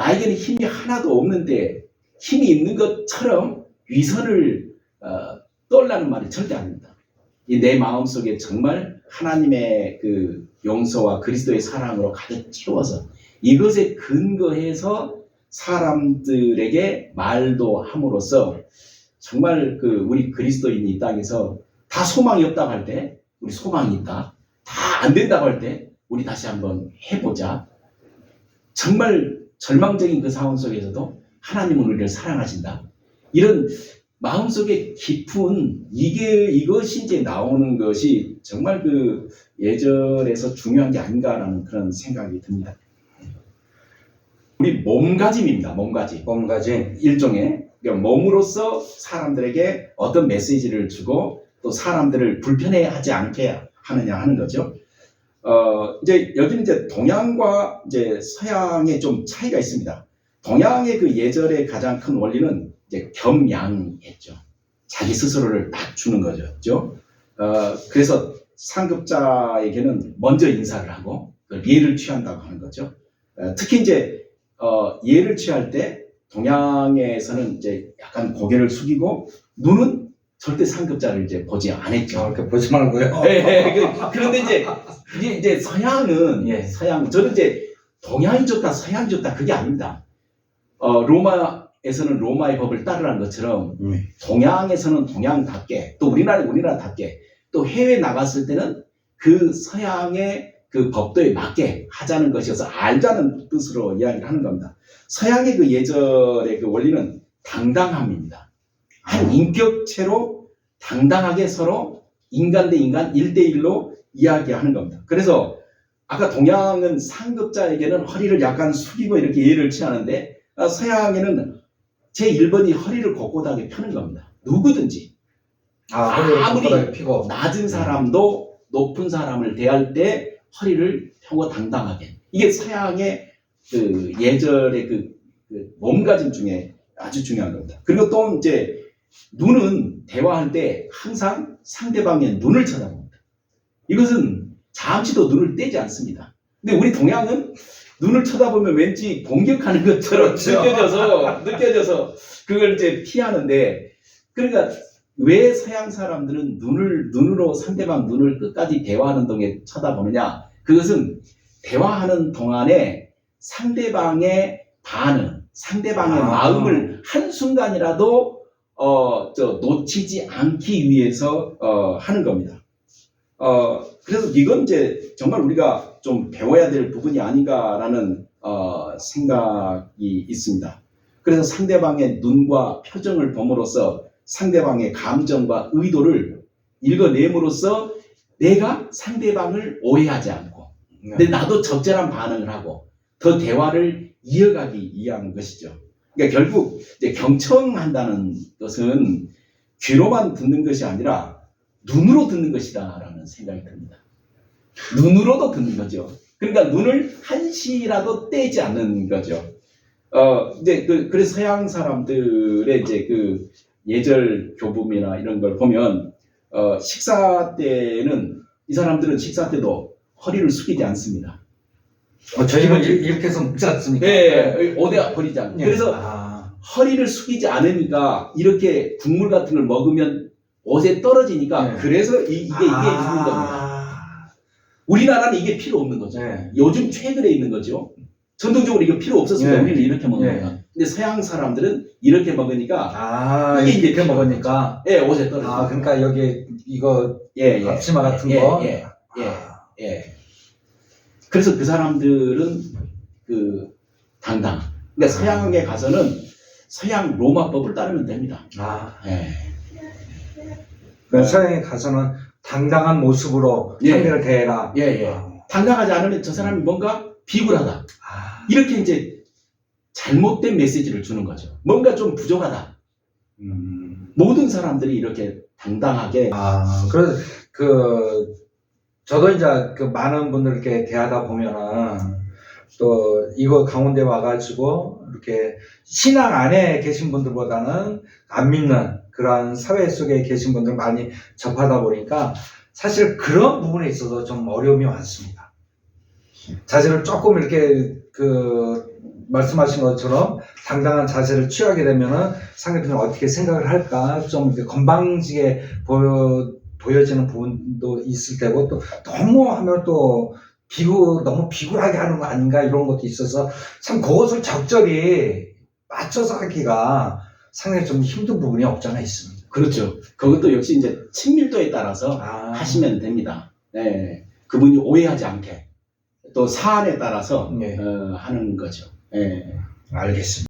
나에게는 힘이 하나도 없는데 힘이 있는 것처럼 위선을 떠올라는 말이 절대 아닙니다. 이 내 마음속에 정말 하나님의 그 용서와 그리스도의 사랑으로 가득 채워서 이것에 근거해서 사람들에게 말도 함으로써 정말 그 우리 그리스도인이 이 땅에서 다 소망이 없다고 할 때 우리 소망이 있다. 다 안 된다고 할 때 우리 다시 한번 해보자. 정말 절망적인 그 상황 속에서도 하나님은 우리를 사랑하신다. 이런 마음속에 깊은 이것이 이제 나오는 것이 정말 그 예절에서 중요한 게 아닌가라는 그런 생각이 듭니다. 우리 몸가짐입니다. 몸가짐. 일종의 몸으로서 사람들에게 어떤 메시지를 주고 또 사람들을 불편해하지 않게 하느냐 하는 거죠. 이제 여기는 이제 동양과 이제 서양의 좀 차이가 있습니다. 동양의 그 예절의 가장 큰 원리는 이제 겸양했죠. 자기 스스로를 낮추는 거죠. 그래서 상급자에게는 먼저 인사를 하고 예를 취한다고 하는 거죠. 특히 이제 예를 취할 때 동양에서는 이제 약간 고개를 숙이고 눈은 절대 상급자를 이제 보지 않았죠. 이렇게 보지 말고요. 네, 그런데 이제 서양은 저는 이제 동양이 좋다, 서양이 좋다 그게 아닙니다. 로마에서는 로마의 법을 따르라는 것처럼 동양에서는 동양답게 또 우리나라는 우리나라답게 또 해외 나갔을 때는 그 서양의 그 법도에 맞게 하자는 것이어서 알자는 뜻으로 이야기를 하는 겁니다. 서양의 그 예절의 그 원리는 당당함입니다. 한 인격체로 당당하게 서로 인간 대 인간 1대1로 이야기하는 겁니다. 그래서 아까 동양은 상급자에게는 허리를 약간 숙이고 이렇게 예를 취하는데 서양에는 제1번이 허리를 곧곧하게 펴는 겁니다. 누구든지 아무리 피고 낮은 사람도 높은 사람을 대할 때 허리를 펴고 당당하게. 이게 서양의 그 예절의 그 몸가짐 중에 아주 중요한 겁니다. 그리고 또 이제 눈은 대화할 때 항상 상대방의 눈을 쳐다봅니다. 이것은 잠시도 눈을 떼지 않습니다. 근데 우리 동양은 눈을 쳐다보면 왠지 공격하는 것처럼 느껴져서 그걸 이제 피하는데, 그러니까 왜 서양 사람들은 눈으로 상대방 눈을 끝까지 대화하는 동안에 쳐다보느냐? 그것은 대화하는 동안에 상대방의 반응, 상대방의 마음을 한순간이라도 놓치지 않기 위해서 하는 겁니다. 그래서 이건 이제 정말 우리가 좀 배워야 될 부분이 아닌가라는 생각이 있습니다. 그래서 상대방의 눈과 표정을 봄으로써 상대방의 감정과 의도를 읽어냄으로써 내가 상대방을 오해하지 않고 근데 나도 적절한 반응을 하고 더 대화를 이어가기 위한 것이죠. 그러니까 결국 이제 경청한다는 것은 귀로만 듣는 것이 아니라 눈으로 듣는 것이다라는 생각이 듭니다. 눈으로도 듣는 거죠. 그러니까 눈을 한시라도 떼지 않는 거죠. 이제 그래서 서양 사람들의 이제 그 예절 교범이나 이런 걸 보면 식사 때는 이 사람들은 식사 때도 허리를 숙이지 않습니다. 저희는 이렇게 해서 먹지 않습니까? 네, 오대 버리지 않고. 그래서 허리를 숙이지 않으니까 이렇게 국물 같은 걸 먹으면 옷에 떨어지니까 그래서 이게 있는 겁니다. 우리나라는 이게 필요 없는 거죠. 요즘 최근에 있는 거죠. 전통적으로 이거 필요 없었으니까 우리는 이렇게 먹는 거야. 근데 서양 사람들은 이렇게 먹으니까 이게 이렇게 먹으니까 옷에 떨어져. 그러니까 여기 이거 앞치마 같은 거. 그래서 그 사람들은 그 당당. 그러니까 서양에 가서는 서양 로마법을 따르면 됩니다. 서양에 가서는 당당한 모습으로 상대를 대해라. 당당하지 않으면 저 사람이 뭔가 비굴하다. 이렇게 이제 잘못된 메시지를 주는 거죠. 뭔가 좀 부족하다. 모든 사람들이 이렇게 당당하게. 그래서 저도 이제 많은 분들 이렇게 대하다 보면은 또 이거 강원대 와가지고 이렇게 신앙 안에 계신 분들보다는 안 믿는 그런 사회 속에 계신 분들 많이 접하다 보니까 사실 그런 부분에 있어서 좀 어려움이 많습니다. 자신을 조금 이렇게 말씀하신 것처럼 당당한 자세를 취하게 되면은 상대편이 어떻게 생각을 할까 좀 이렇게 건방지게 보여지는 부분도 있을 테고 또 너무 하면 또 너무 비굴하게 하는 거 아닌가 이런 것도 있어서 참 그것을 적절히 맞춰서 하기가 상당히 좀 힘든 부분이 없잖아 있습니다. 그렇죠. 그것도 역시 이제 친밀도에 따라서 하시면 됩니다. 네. 그분이 오해하지 않게 또 사안에 따라서 네. 하는 거죠. 네. 알겠습니다.